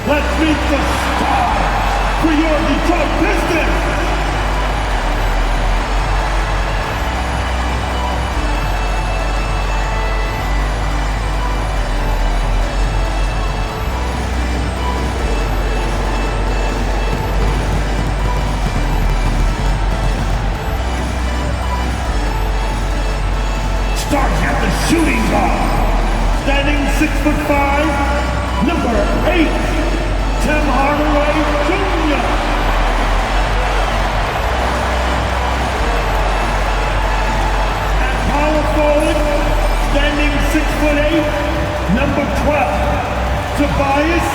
Let's meet the star for your Detroit Pistons. Starts at the shooting guard, standing 6'5", number 8, Tim Hardaway Jr. At power forward, standing 6'8", number 12, Tobias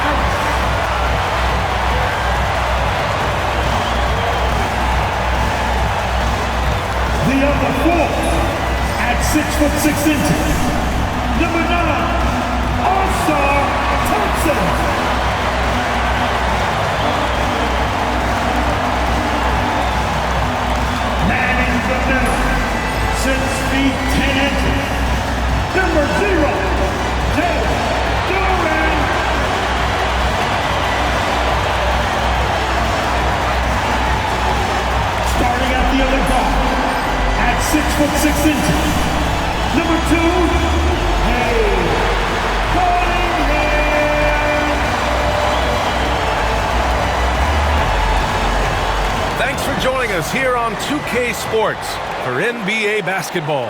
Harris. The other four, at 6'6", number 9, All-Star Thompson. Man in the middle, 6 feet 10 inches, number 0, Jay Duran. Starting at the other guard, at 6'6", number 2, Thanks for joining us here on 2K Sports for NBA basketball.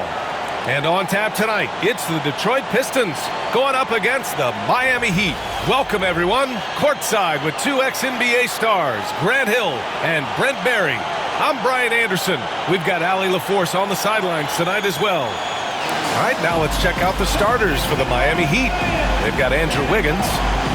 And on tap tonight, it's the Detroit Pistons going up against the Miami Heat. Welcome, everyone. Courtside with two ex-NBA stars, Grant Hill and Brent Barry. I'm Brian Anderson. We've got Allie LaForce on the sidelines tonight as well. All right, now let's check out the starters for the Miami Heat. They've got Andrew Wiggins.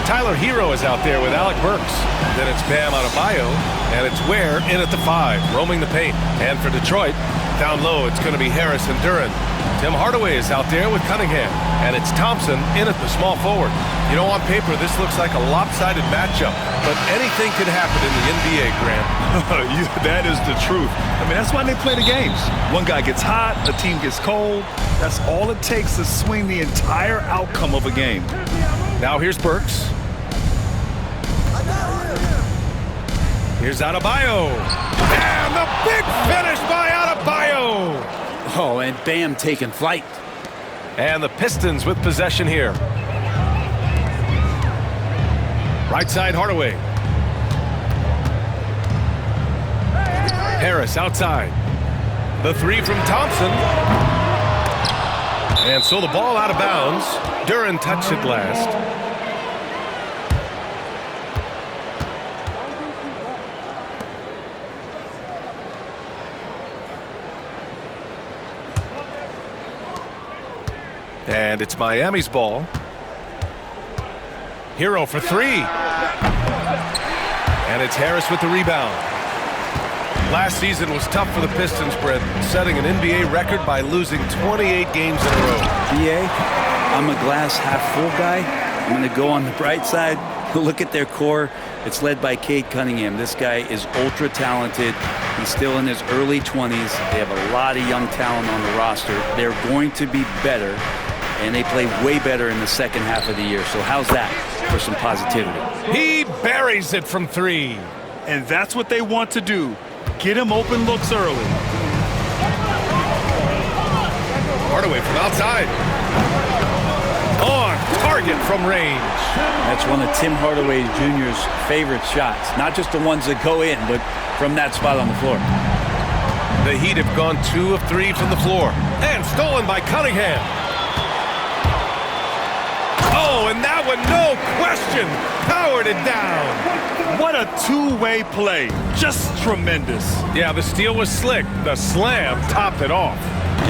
Tyler Hero is out there with Alec Burks. Then it's Bam Adebayo, and it's Ware in at the 5, roaming the paint. And for Detroit, down low, it's going to be Harris and Duran. Tim Hardaway is out there with Cunningham, and it's Thompson in at the small forward. You know, on paper, this looks like a lopsided matchup, but anything could happen in the NBA, Grant. That is the truth. I mean, that's why they play the games. One guy gets hot, the team gets cold. That's all it takes to swing the entire outcome of a game. Now here's Burks. Here's Adebayo. And the big finish by Adebayo. Oh, and Bam taking flight. And the Pistons with possession here. Right side, Hardaway. Harris outside. The 3 from Thompson. And so the ball out of bounds. Duran touched it last. And it's Miami's ball. Hero for 3. And it's Harris with the rebound. Last season was tough for the Pistons, Brent, setting an NBA record by losing 28 games in a row. BA, I'm a glass half full guy. I'm going to go on the bright side. Look at their core. It's led by Cade Cunningham. This guy is ultra talented. He's still in his early 20s. They have a lot of young talent on the roster. They're going to be better, and they play way better in the second half of the year. So how's that for some positivity? He buries it from 3. And that's what they want to do. Get him open looks early. Hardaway from outside. On target from range. That's one of Tim Hardaway Jr.'s favorite shots. Not just the ones that go in, but from that spot on the floor. The Heat have gone 2 of 3 from the floor. And stolen by Cunningham. Oh, and that one, no question, powered it down. What a two-way play. Just tremendous. Yeah, the steal was slick. The slam topped it off.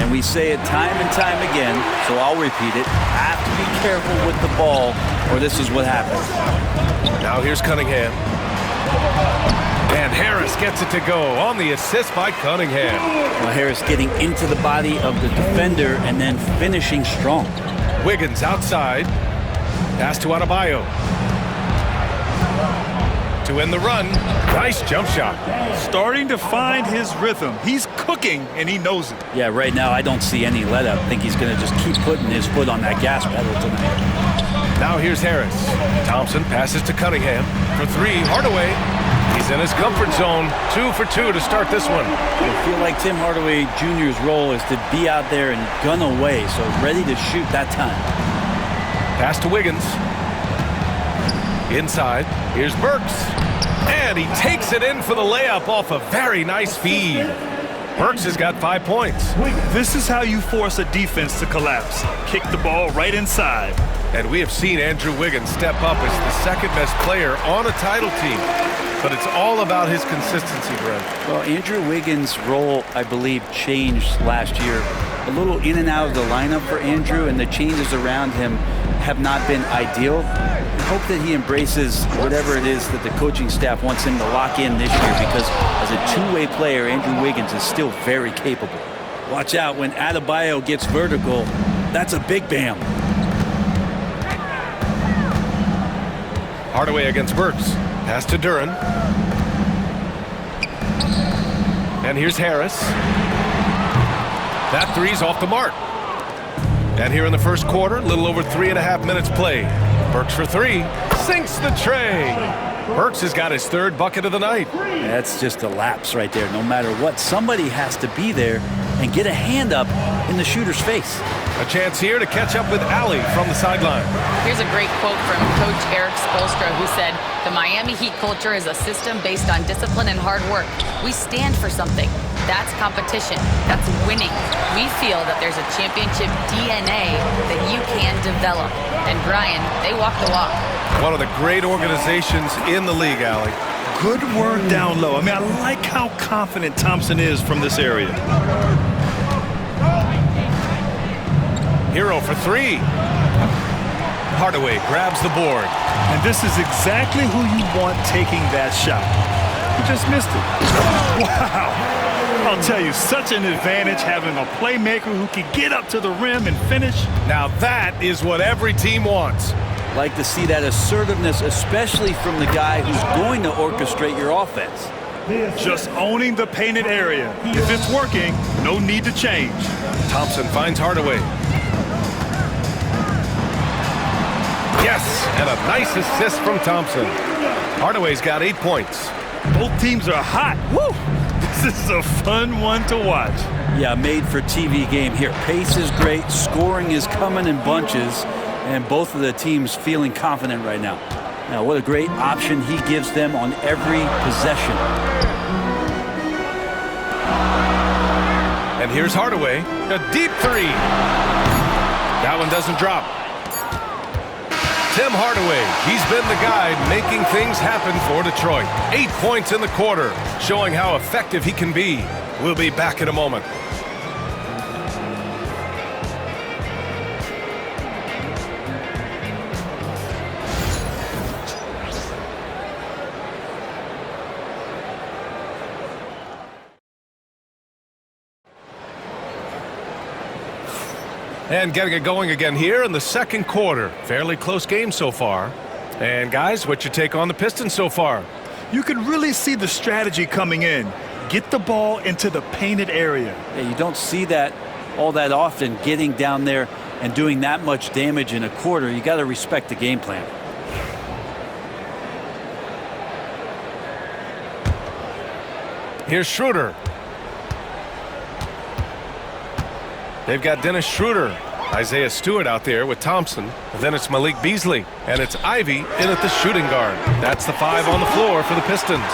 And we say it time and time again, so I'll repeat it. Have to be careful with the ball, or this is what happens. Now here's Cunningham. And Harris gets it to go on the assist by Cunningham. Well, Harris getting into the body of the defender and then finishing strong. Wiggins outside. Pass to Adebayo. to end the run. Nice jump shot. Starting to find his rhythm. He's cooking, and he knows it. Yeah, right now I don't see any let-up. I think he's going to just keep putting his foot on that gas pedal tonight. Now here's Harris. Thompson passes to Cunningham. For three, Hardaway. He's in his comfort zone. 2 for 2 to start this one. I feel like Tim Hardaway Jr.'s role is to be out there and gun away, so ready to shoot that time. Pass to Wiggins. Inside, here's Burks. And he takes it in for the layup off a very nice feed. Burks has got 5 points. This is how you force a defense to collapse. Kick the ball right inside. And we have seen Andrew Wiggins step up as the second best player on a title team. But it's all about his consistency, Brent. Well, Andrew Wiggins' role, I believe, changed last year. A little in and out of the lineup for Andrew, and the changes around him have not been ideal. I hope that he embraces whatever it is that the coaching staff wants him to lock in this year, because as a two-way player, Andrew Wiggins is still very capable. Watch out when Adebayo gets vertical. That's a big bam. Hardaway against Burks. Pass to Duran. And here's Harris. That three's off the mark. And here in the first quarter, a little over 3.5 minutes played. Burks for three. Sinks the tray. Burks has got his third bucket of the night. That's just a lapse right there. No matter what, somebody has to be there and get a hand up in the shooter's face. A chance here to catch up with Ali from the sideline. Here's a great quote from Coach Eric Spoelstra, who said, "The Miami Heat culture is a system based on discipline and hard work. We stand for something. That's competition. That's winning. We feel that there's a championship DNA that you can develop." And Brian, they walk the walk. One of the great organizations in the league, Ali. Good work down low. I mean, I like how confident Thompson is from this area. Hero for three. Hardaway grabs the board. And this is exactly who you want taking that shot. He just missed it. Wow. I'll tell you, such an advantage having a playmaker who can get up to the rim and finish. Now that is what every team wants. Like to see that assertiveness, especially from the guy who's going to orchestrate your offense. Just owning the painted area. If it's working, no need to change. Thompson finds Hardaway. Yes, and a nice assist from Thompson. Hardaway's got 8 points. Both teams are hot. Woo! This is a fun one to watch. Yeah, made for TV game here. Pace is great, scoring is coming in bunches, and both of the teams feeling confident right now. Now, what a great option he gives them on every possession. And here's Hardaway, a deep three. That one doesn't drop. Tim Hardaway, he's been the guy making things happen for Detroit. 8 points in the quarter, showing how effective he can be. We'll be back in a moment. And getting it going again here in the second quarter. Fairly close game so far. And guys, what's your take on the Pistons so far? You can really see the strategy coming in. Get the ball into the painted area. Yeah, you don't see that all that often, getting down there and doing that much damage in a quarter. You got to respect the game plan. Here's Schroeder. They've got Dennis Schroeder, Isaiah Stewart out there with Thompson. And then it's Malik Beasley, and it's Ivy in at the shooting guard. That's the 5 on the floor for the Pistons.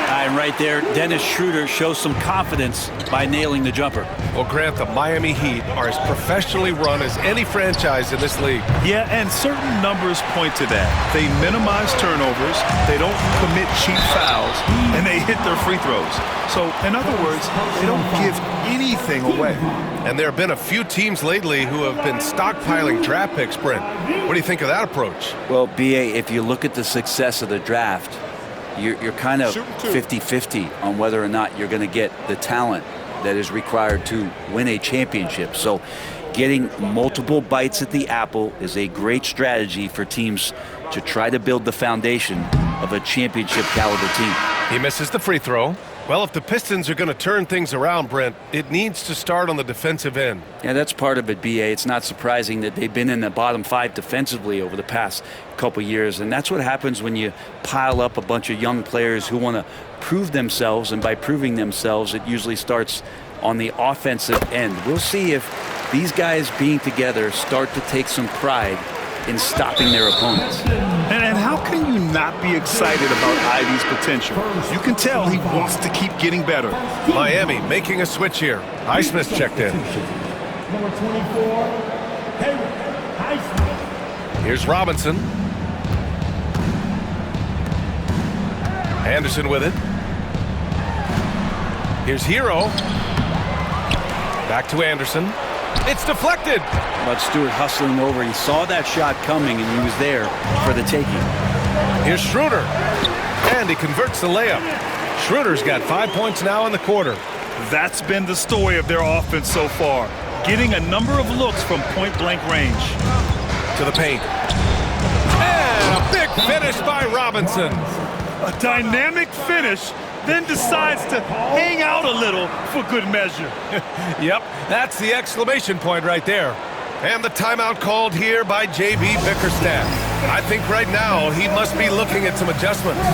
And right there, Dennis Schroeder shows some confidence by nailing the jumper. Well, Grant, the Miami Heat are as professionally run as any franchise in this league. Yeah, and certain numbers point to that. They minimize turnovers, they don't commit cheap fouls, and they hit their free throws. So, in other words, they don't give anything away. And there have been a few teams lately who have been stockpiling draft picks, Brent. What do you think of that approach? Well, BA, if you look at the success of the draft, you're kind of 50-50 on whether or not you're going to get the talent that is required to win a championship. So getting multiple bites at the apple is a great strategy for teams to try to build the foundation of a championship caliber team. He misses the free throw. Well, if the Pistons are going to turn things around, Brent, it needs to start on the defensive end. Yeah, that's part of it, BA. It's not surprising that they've been in the bottom 5 defensively over the past couple years, and that's what happens when you pile up a bunch of young players who want to prove themselves, and by proving themselves, it usually starts on the offensive end. We'll see if these guys being together start to take some pride in stopping their opponents. And how can you not be excited about Ivy's potential? You can tell he wants to keep getting better. Miami making a switch here. Highsmith checked in. Number 24, Highsmith. Here's Robinson. Anderson with it. Here's Hero. Back to Anderson. It's deflected. But Stewart hustling over. He saw that shot coming, and he was there for the taking. Here's Schroeder. And he converts the layup. Schroeder's got 5 points now in the quarter. That's been the story of their offense so far, getting a number of looks from point-blank range. To the paint. And a big finish by Robinson. A dynamic finish, then decides to hang out a little for good measure. Yep, that's the exclamation point right there. And the timeout called here by J.B. Bickerstaff. I think right now he must be looking at some adjustments.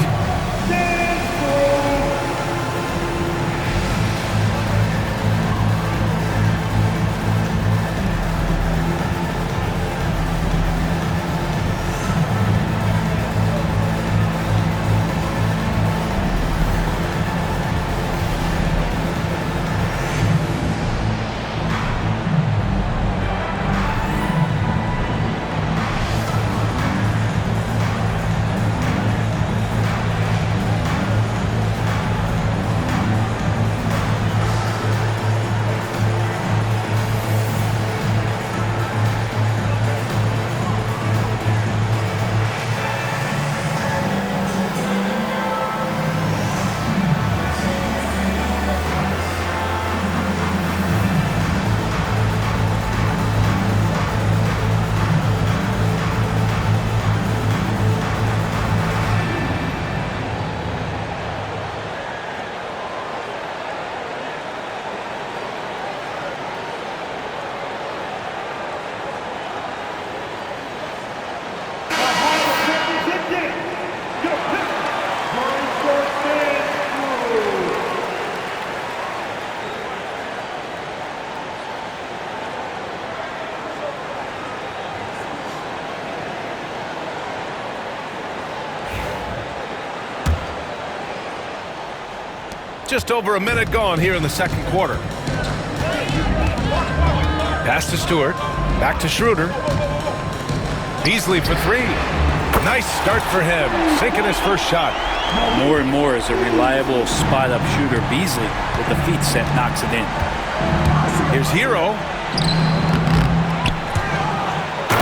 Just over a minute gone here in the second quarter. Pass to Stewart. Back to Schroeder. Beasley for three. Nice start for him. Sinking his first shot. More and more as a reliable spot-up shooter. Beasley, with the feet set, knocks it in. Here's Hero.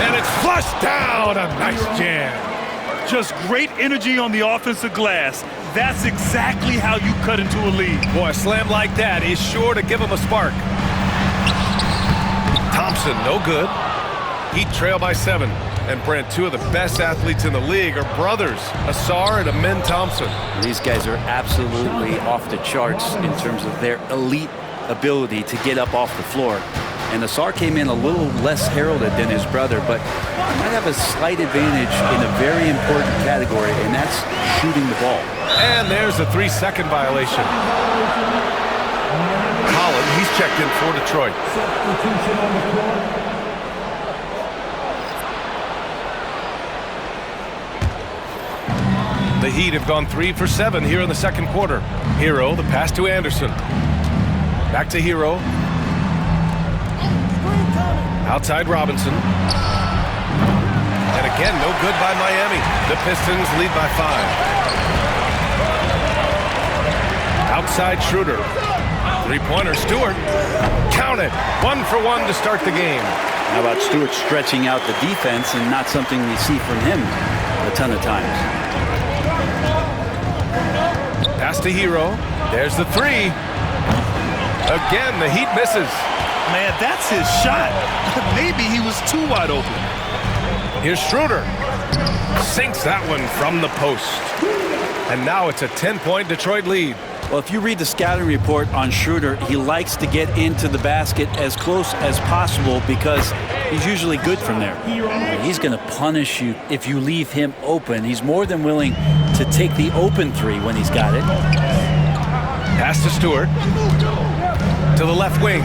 And it's flushed down. A nice jam. Just great energy on the offensive glass. That's exactly how you cut into a lead. Boy, a slam like that is sure to give him a spark. Thompson, no good. Heat trail by 7. And Brent, two of the best athletes in the league are brothers, Asar and Amin Thompson. These guys are absolutely off the charts in terms of their elite ability to get up off the floor. And Asar came in a little less heralded than his brother, but might have a slight advantage in a very important category, and that's shooting the ball. And there's a 3-second violation. Collin, he's checked in for Detroit. Substitution on the court. The Heat have gone 3 for 7 here in the second quarter. Hero, the pass to Anderson. Back to Hero. Outside Robinson. And again, no good by Miami. The Pistons lead by 5. Outside Schroeder. Three-pointer Stewart. Count it. 1 for 1 to start the game. How about Stewart stretching out the defense, and not something we see from him a ton of times. Pass to Hero. There's the 3. Again, the Heat misses. Man, that's his shot. Maybe he was too wide open. Here's Schroeder. Sinks that one from the post. And now it's a 10-point Detroit lead. Well, if you read the scouting report on Schroeder, he likes to get into the basket as close as possible because he's usually good from there. He's going to punish you if you leave him open. He's more than willing to take the open three when he's got it. Pass to Stewart. To the left wing.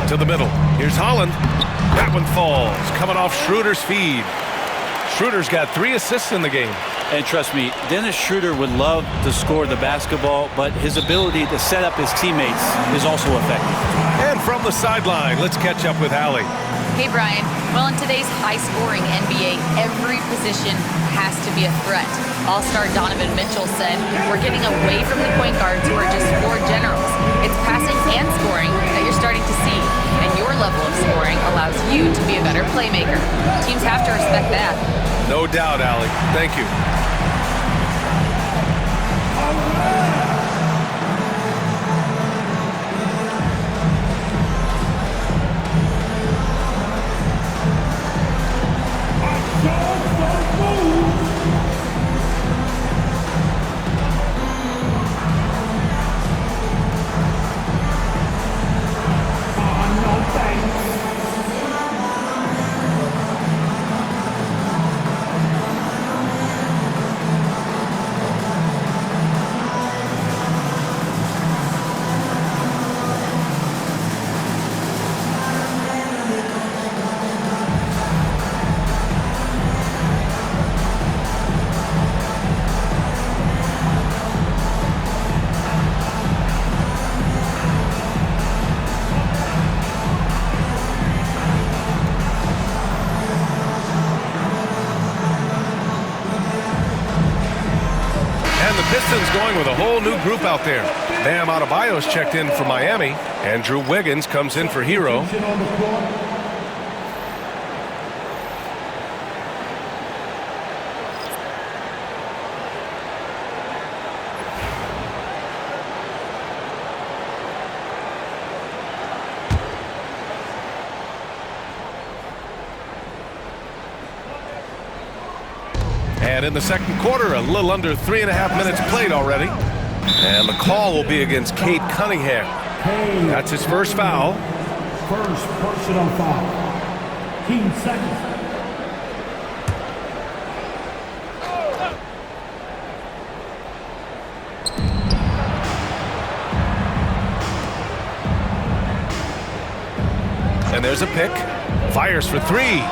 To the middle. Here's Holland. That one falls. Coming off Schroeder's feed. Schroeder's got 3 assists in the game. And trust me, Dennis Schroeder would love to score the basketball, but his ability to set up his teammates is also effective. And from the sideline, let's catch up with Allie. Hey, Brian. Well, in today's high-scoring NBA, every position has to be a threat. All-star Donovan Mitchell said, we're getting away from the point guards who are just floor generals. It's passing and scoring that you're starting to see, and your level of scoring allows you to be a better playmaker. Teams have to respect that. No doubt, Allie. Thank you. Pistons going with a whole new group out there. Bam Adebayo's checked in for Miami. Andrew Wiggins comes in for Hero. And in the second quarter, a little under 3.5 minutes played already. And the call will be against Cade Cunningham. That's his first foul. First personal foul. Team second. And there's a pick. Fires for 3.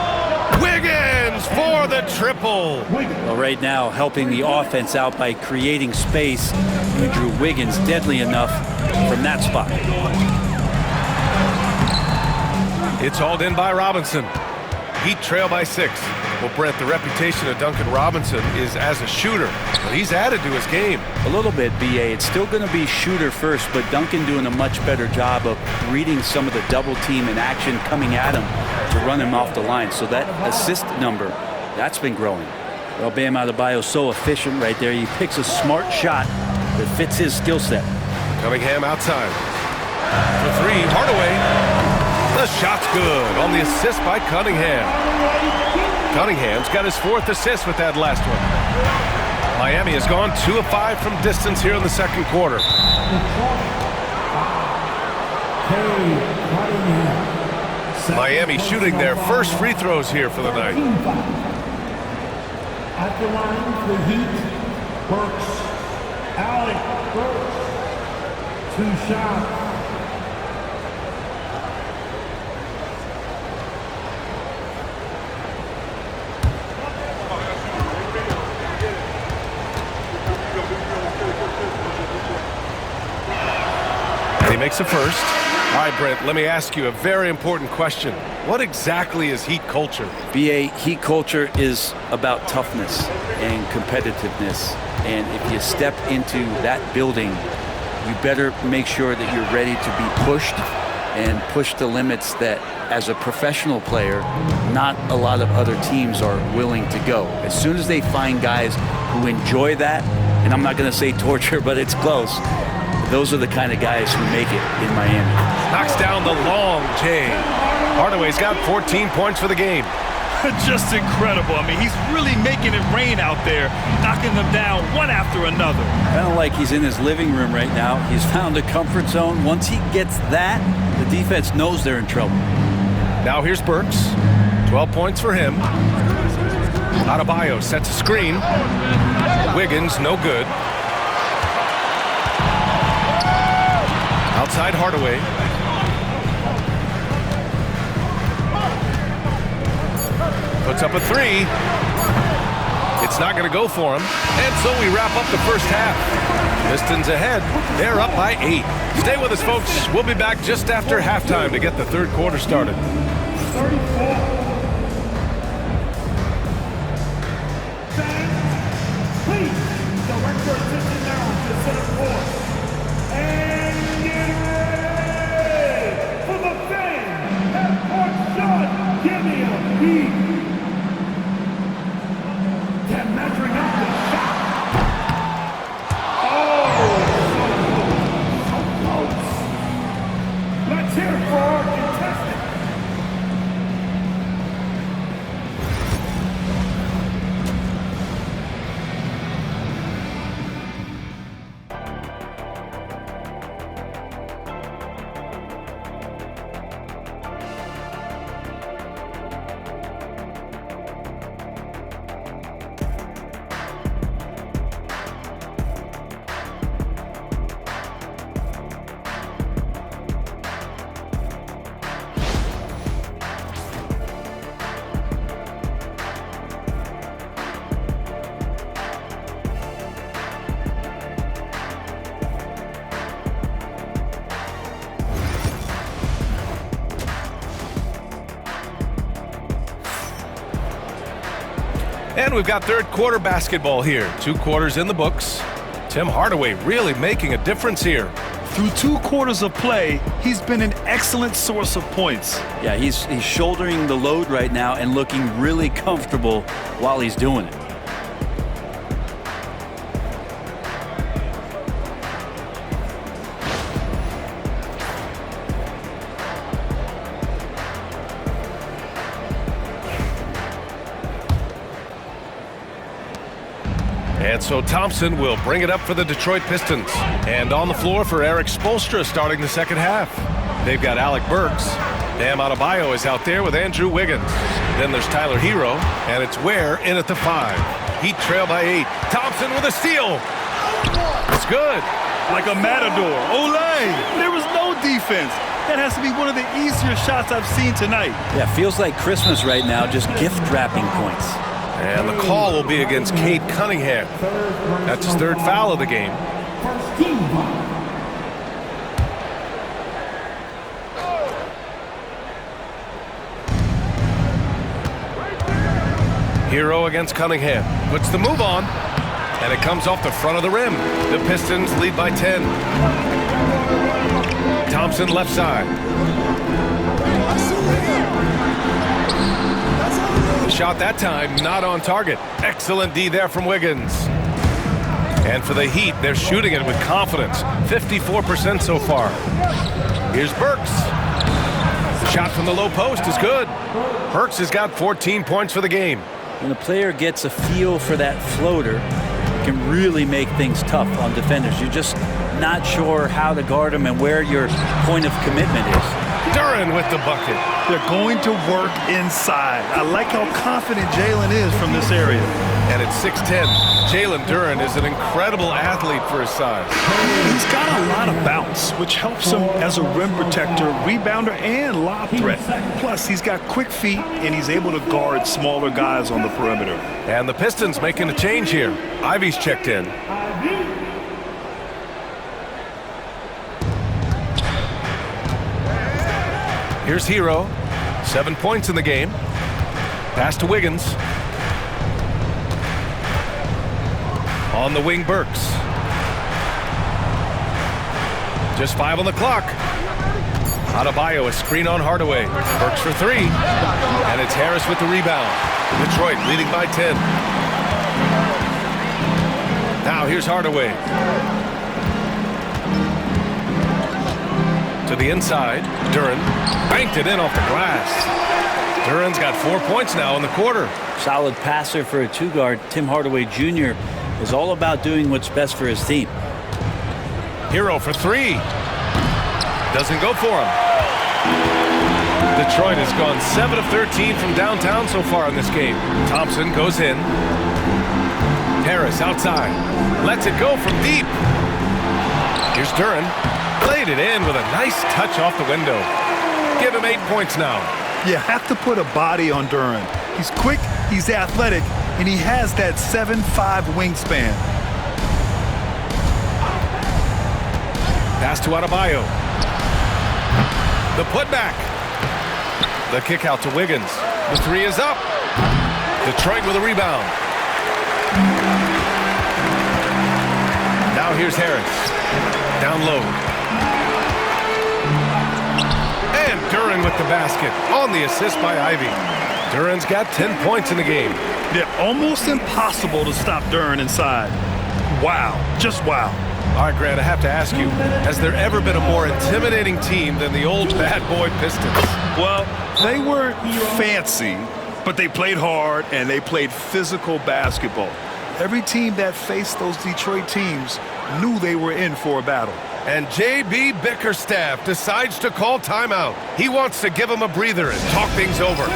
Wiggins for the triple. Well, right now, helping the offense out by creating space. Andrew Wiggins deadly enough from that spot. It's hauled in by Robinson. Heat trail by 6. Well, Brent, the reputation of Duncan Robinson is as a shooter, but he's added to his game. A little bit, BA. It's still going to be shooter first, but Duncan doing a much better job of reading some of the double team in action coming at him to run him off the line. So that assist number, that's been growing. Well, Bam Adebayo's so efficient right there. He picks a smart shot that fits his skill set. Cunningham outside. For 3, Hardaway. The shot's good on the assist by Cunningham. Cunningham's got his 4th assist with that last one. Miami has gone 2 of 5 from distance here in the second quarter. Miami shooting their first free throws here for the night. At the line, the Heat, Burks, Alec Burks, 2 shots. He makes a first. All right, Brent, let me ask you a very important question. What exactly is Heat culture? BA, Heat culture is about toughness and competitiveness. And if you step into that building, you better make sure that you're ready to be pushed and push the limits that, as a professional player, not a lot of other teams are willing to go. As soon as they find guys who enjoy that, and I'm not going to say torture, but it's close, those are the kind of guys who make it in Miami. Knocks down the long J. Hardaway's got 14 points for the game. Just incredible. I mean, he's really making it rain out there, knocking them down one after another. Kind of like he's in his living room right now. He's found a comfort zone. Once he gets that, the defense knows they're in trouble. Now here's Burks. 12 points for him. Adebayo sets a screen. Wiggins, no good. Outside Hardaway. Puts up a three. It's not going to go for him. And so we wrap up the first half. Pistons ahead. They're up by 8. Stay with us, folks. We'll be back just after halftime to get the third quarter started. 34. Please direct your attention now to center court. And get ready for the fan half-court shot. Give me a beat. They're measuring up the shot. Oh, so close. Let's hear it for our contestant. And we've got third quarter basketball here. 2 quarters in the books. Tim Hardaway really making a difference here. Through 2 quarters of play, he's been an excellent source of points. Yeah, he's shouldering the load right now and looking really comfortable while he's doing it. And so Thompson will bring it up for the Detroit Pistons. And on the floor for Eric Spoelstra starting the second half. They've got Alec Burks. Bam Adebayo is out there with Andrew Wiggins. Then there's Tyler Hero, and it's Ware in at the 5. Heat trail by 8. Thompson with a steal. It's good. Like a matador. Olay! There was no defense. That has to be one of the easier shots I've seen tonight. Yeah, feels like Christmas right now, just gift wrapping points. And the call will be against Cade Cunningham. That's his 3rd foul of the game. Hero against Cunningham. Puts the move on. And it comes off the front of the rim. The Pistons lead by 10. Thompson left side. Shot that time, not on target. Excellent D there from Wiggins. And for the Heat, they're shooting it with confidence. 54% so far. Here's Burks. The shot from the low post is good. Burks has got 14 points for the game. When a player gets a feel for that floater, it can really make things tough on defenders. You're just not sure how to guard them and where your point of commitment is. Duren with the bucket. They're going to work inside. I like how confident Jalen is from this area. And at 6'10", Jalen Duren is an incredible athlete for his size. He's got a lot of bounce, which helps him as a rim protector, rebounder, and lob threat. Plus, he's got quick feet, and he's able to guard smaller guys on the perimeter. And the Pistons making a change here. Ivy's checked in. Here's Hero. 7 points in the game. Pass to Wiggins. On the wing, Burks. Just 5 on the clock. Adebayo, a screen on Hardaway. Burks for 3. And it's Harris with the rebound. Detroit leading by 10. Now here's Hardaway. To the inside. Duren banked it in off the glass. Duran's got 4 points now in the quarter. Solid passer for a two-guard. Tim Hardaway Jr. is all about doing what's best for his team. Hero for three. Doesn't go for him. Detroit has gone 7 of 13 from downtown so far in this game. Thompson goes in. Harris outside. Lets it go from deep. Here's Duran. Played it in with a nice touch off the window. Give him 8 points now. You have to put a body on Duran. He's quick, he's athletic, and he has that 7'5" wingspan. Pass to Adebayo. The putback. The kick out to Wiggins. The three is up. Detroit with a rebound. Now here's Harris. Down low. And Duran with the basket on the assist by Ivy. Duran's got 10 points in the game. Yeah, almost impossible to stop Duran inside. Wow, just wow. All right, Grant, I have to ask you, has there ever been a more intimidating team than the old bad boy Pistons? Well, they weren't fancy, but they played hard and they played physical basketball. Every team that faced those Detroit teams knew they were in for a battle. And J.B. Bickerstaff decides to call timeout. He wants to give him a breather and talk things over.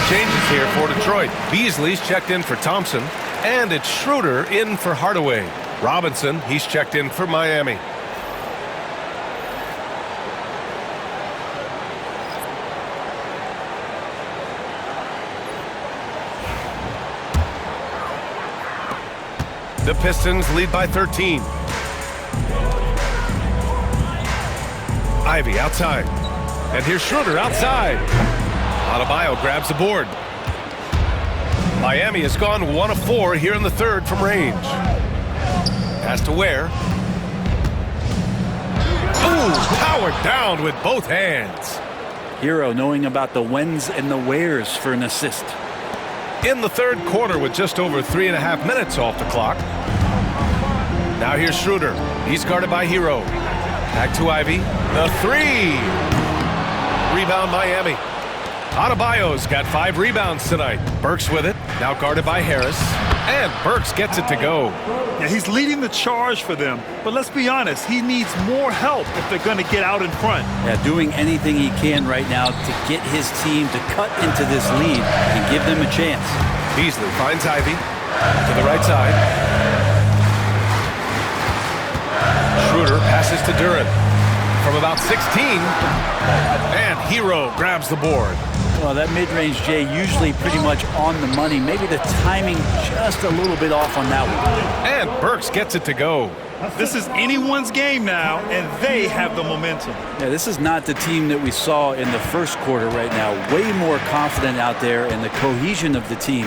Changes here for Detroit. Beasley's checked in for Thompson, and it's Schroeder in for Hardaway. Robinson, he's checked in for Miami. The Pistons lead by 13. Ivy outside. And here's Schroeder outside. Adebayo grabs the board. Miami has gone 1 of 4 here in the third from range. Pass to Ware. Ooh, powered down with both hands. Hero knowing about the whens and the wheres for an assist. In the third quarter with just over 3.5 minutes off the clock. Now here's Schroeder. He's guarded by Hero. Back to Ivy. The three. Rebound Miami. Adebayo's got 5 rebounds tonight. Burks with it, now guarded by Harris. And Burks gets it to go. Yeah, he's leading the charge for them, but let's be honest, he needs more help if they're going to get out in front. Yeah, doing anything he can right now to get his team to cut into this lead and give them a chance. Beasley finds Ivy to the right side. Schroeder passes to Duran from about 16. And Hero grabs the board. Well, that mid-range, Jay, usually pretty much on the money. Maybe the timing just a little bit off on that one. And Burks gets it to go. This is anyone's game now, and they have the momentum. Yeah, this is not the team that we saw in the first quarter right now. Way more confident out there, and the cohesion of the team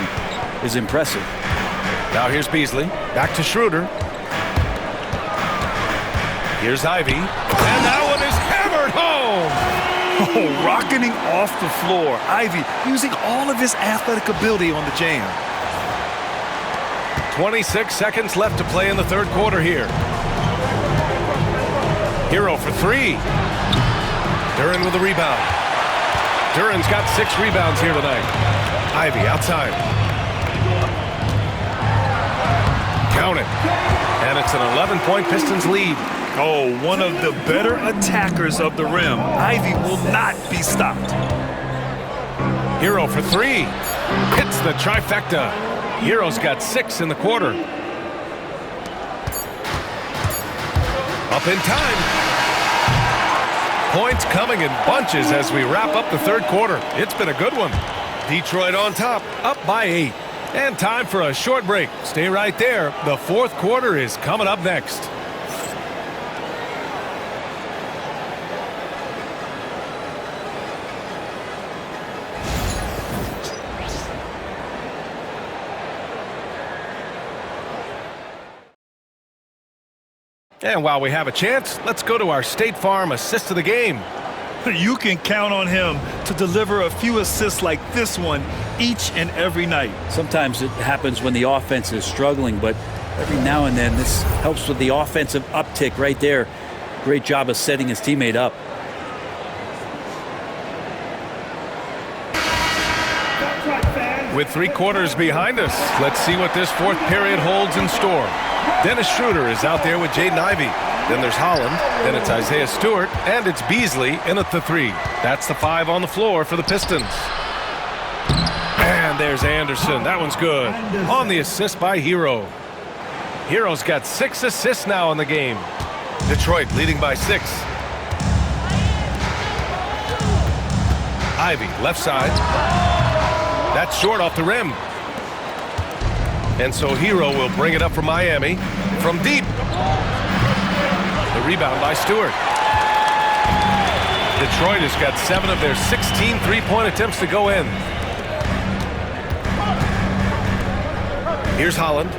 is impressive. Now here's Beasley. Back to Schroeder. Here's Ivy. And that one is hammered home. Oh, rocketing off the floor. Ivy using all of his athletic ability on the jam. 26 seconds left to play in the third quarter here. Hero for three. Duran with the rebound. Duran's got 6 rebounds here tonight. Ivy outside. Count it. And it's an 11-point Pistons lead. Oh, one of the better attackers of the rim. Ivy will not be stopped. Hero for 3. Hits the trifecta. Hero's got 6 in the quarter. Up in time. Points coming in bunches as we wrap up the third quarter. It's been a good one. Detroit on top, up by 8. And time for a short break. Stay right there. The fourth quarter is coming up next. And while we have a chance, let's go to our State Farm assist of the game. You can count on him to deliver a few assists like this one each and every night. Sometimes it happens when the offense is struggling, but every now and then this helps with the offensive uptick right there. Great job of setting his teammate up. With 3 quarters behind us, let's see what this fourth period holds in store. Dennis Schroeder is out there with Jaden Ivey. Then there's Holland, then it's Isaiah Stewart, and it's Beasley in at the 3. That's the 5 on the floor for the Pistons. And there's Anderson. That one's good. On the assist by Hero. Hero's got 6 assists now in the game. Detroit leading by 6. Ivey, left side. That's short off the rim. And so Hero will bring it up for Miami from deep. The rebound by Stewart. Detroit has got 7 of their 16 three-point attempts to go in. Here's Holland.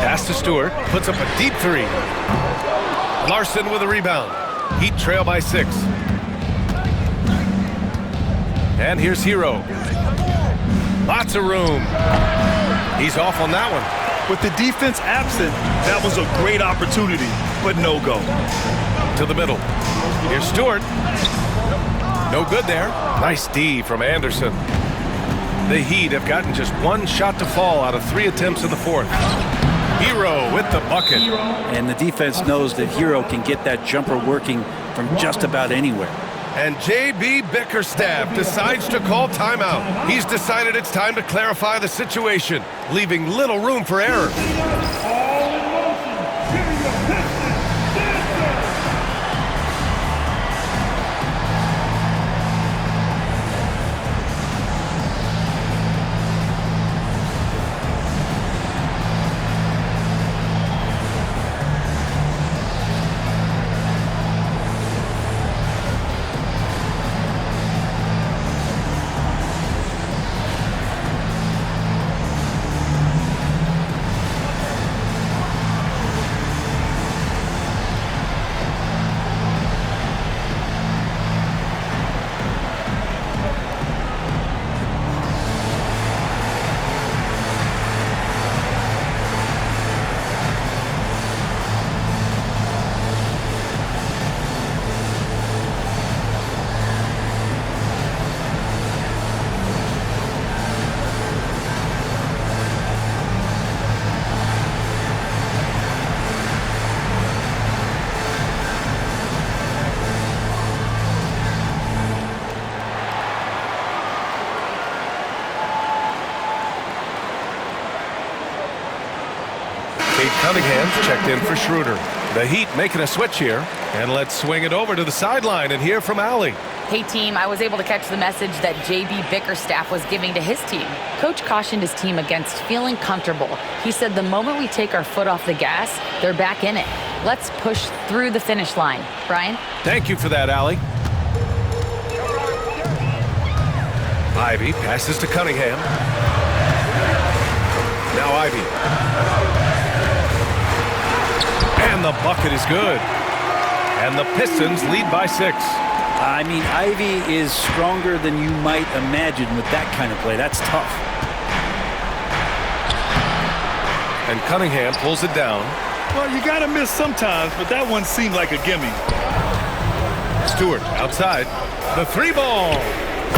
Pass to Stewart. Puts up a deep 3. Larson with a rebound. Heat trail by 6. And here's Hero. Lots of room. He's off on that one. With the defense absent, that was a great opportunity, but no go. To the middle. Here's Stewart. No good there. Nice D from Anderson. The Heat have gotten just 1 shot to fall out of 3 attempts in the fourth. Hero with the bucket. And the defense knows that Hero can get that jumper working from just about anywhere. And J.B. Bickerstaff decides to call timeout. He's decided it's time to clarify the situation, leaving little room for error. All in motion. Here you go, Pistons. Cunningham's checked in for Schroeder. The Heat making a switch here. And let's swing it over to the sideline and hear from Allie. Hey team, I was able to catch the message that J.B. Bickerstaff was giving to his team. Coach cautioned his team against feeling comfortable. He said the moment we take our foot off the gas, they're back in it. Let's push through the finish line. Brian? Thank you for that, Allie. Ivy passes to Cunningham. Now Ivy. And the bucket is good. And the Pistons lead by 6. I mean, Ivy is stronger than you might imagine with that kind of play. That's tough. And Cunningham pulls it down. Well, you got to miss sometimes, but that one seemed like a gimme. Stewart outside. The three ball.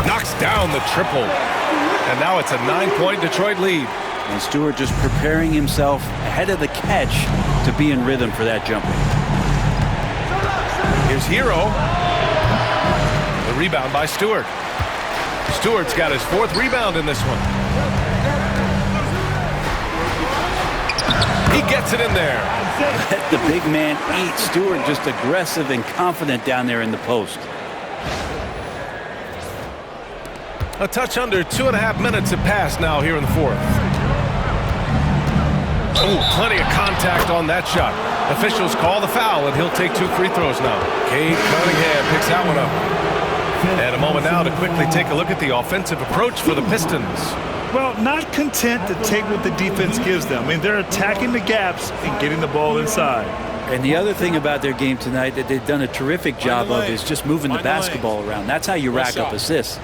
Knocks down the triple. And now it's a 9-point Detroit lead. And Stewart just preparing himself ahead of the catch to be in rhythm for that jumper. Here's Hero. The rebound by Stewart. Stewart's got his 4th rebound in this one. He gets it in there. Let the big man eat. Stewart just aggressive and confident down there in the post. A touch under 2.5 minutes have passed now here in the 4th. Oh, plenty of contact on that shot. Officials call the foul, and he'll take 2 free throws now. Cade Cunningham picks that one up. And a moment now to quickly take a look at the offensive approach for the Pistons. Well, not content to take what the defense gives them. I mean, they're attacking the gaps and getting the ball inside. And the other thing about their game tonight that they've done a terrific job of is just moving the basketball around. That's how you rack up assists.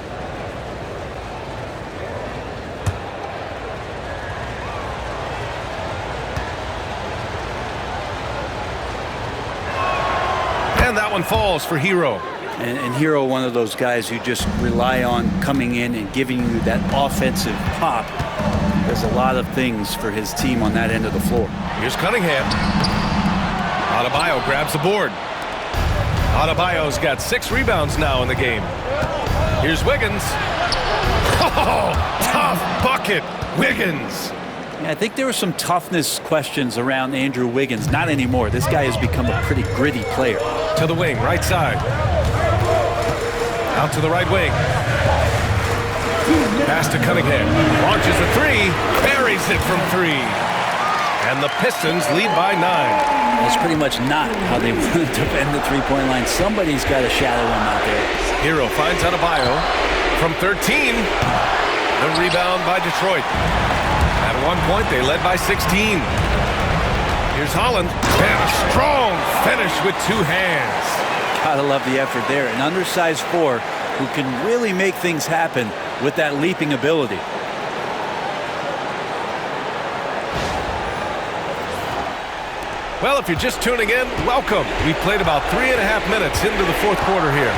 And that one falls for Hero. And Hero, one of those guys who just rely on coming in and giving you that offensive pop. Does a lot of things for his team on that end of the floor. Here's Cunningham. Adebayo grabs the board. Adebayo's got 6 rebounds now in the game. Here's Wiggins. Oh, tough bucket, Wiggins. Yeah, I think there were some toughness questions around Andrew Wiggins. Not anymore. This guy has become a pretty gritty player. To the wing, right side. Out to the right wing. Pass to Cunningham. Launches a 3. Buries it from 3. And the Pistons lead by 9. That's pretty much not how they want to defend the three-point line. Somebody's got to shadow him out there. Hero finds Adebayo from 13. The rebound by Detroit. At one point, they led by 16. Here's Holland. And a strong finish with 2 hands. Gotta love the effort there. An undersized 4 who can really make things happen with that leaping ability. Well, if you're just tuning in, welcome. We played about 3.5 minutes into the 4th quarter here.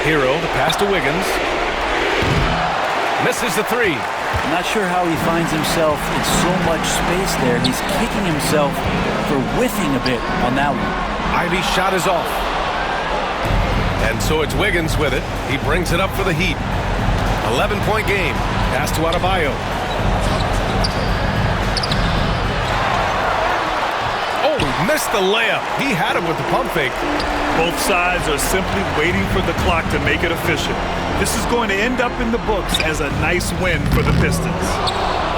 Hero, the pass to Wiggins. Misses the 3. I'm not sure how he finds himself in so much space there. He's kicking himself for whiffing a bit on that one. Ivy's shot is off. And so it's Wiggins with it. He brings it up for the Heat. 11-point game. Pass to Adebayo. Oh, missed the layup. He had him with the pump fake. Both sides are simply waiting for the clock to make it official. This is going to end up in the books as a nice win for the Pistons.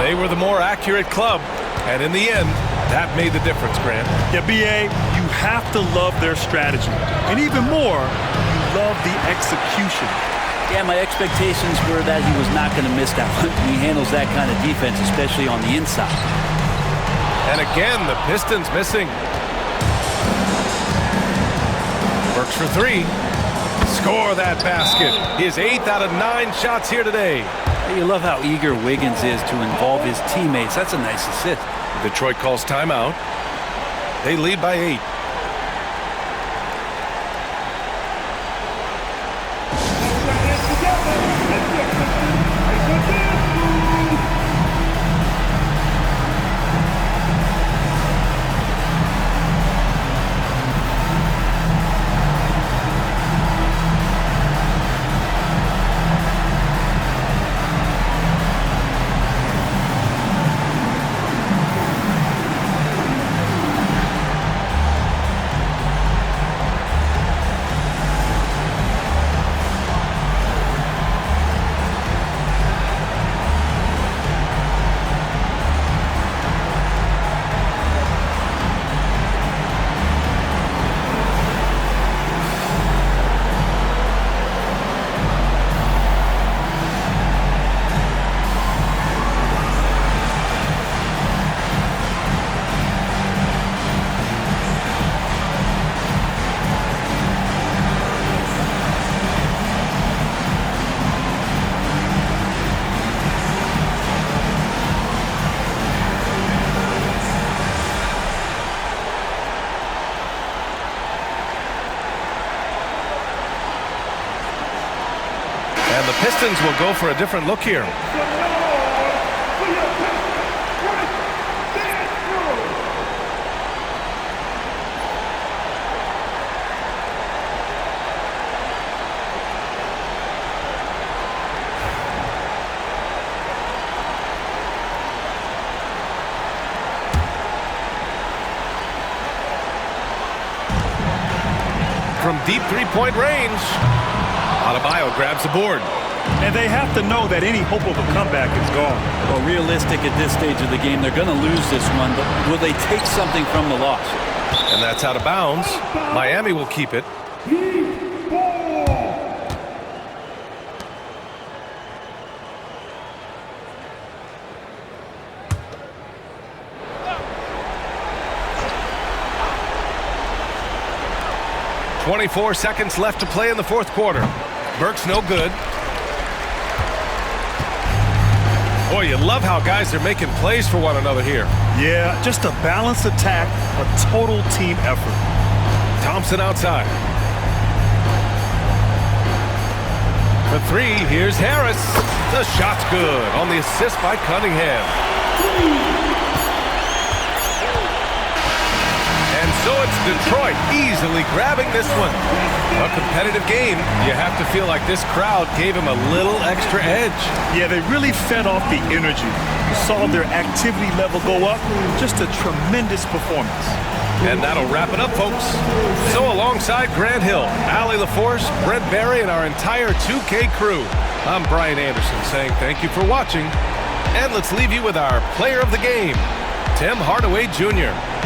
They were the more accurate club, and in the end, that made the difference, Grant. Yeah, BA, you have to love their strategy. And even more, you love the execution. Yeah, my expectations were that he was not going to miss that one. He handles that kind of defense, especially on the inside. And again, the Pistons missing. Works for 3. Score that basket. His 8th out of 9 shots here today. You love how eager Wiggins is to involve his teammates. That's a nice assist. Detroit calls timeout. They lead by 8. Pistons will go for a different look here. From deep three-point range, Adebayo grabs the board. And they have to know that any hope of a comeback is gone. Well, realistic at this stage of the game, they're going to lose this one, but will they take something from the loss? And that's out of bounds. Miami will keep it. 24 seconds left to play in the fourth quarter. Burke's no good. Boy, you love how guys are making plays for one another here. Yeah, just a balanced attack, a total team effort. Thompson outside. For three, here's Harris. The shot's good on the assist by Cunningham. And so it's Detroit easily grabbing this one. A competitive game. You have to feel like this crowd gave him a little extra edge. Yeah, they really fed off the energy. You saw their activity level go up. Just a tremendous performance. And that'll wrap it up, folks. So alongside Grant Hill, Allie LaForce, Brent Barry, and our entire 2K crew, I'm Brian Anderson saying thank you for watching. And let's leave you with our player of the game, Tim Hardaway Jr.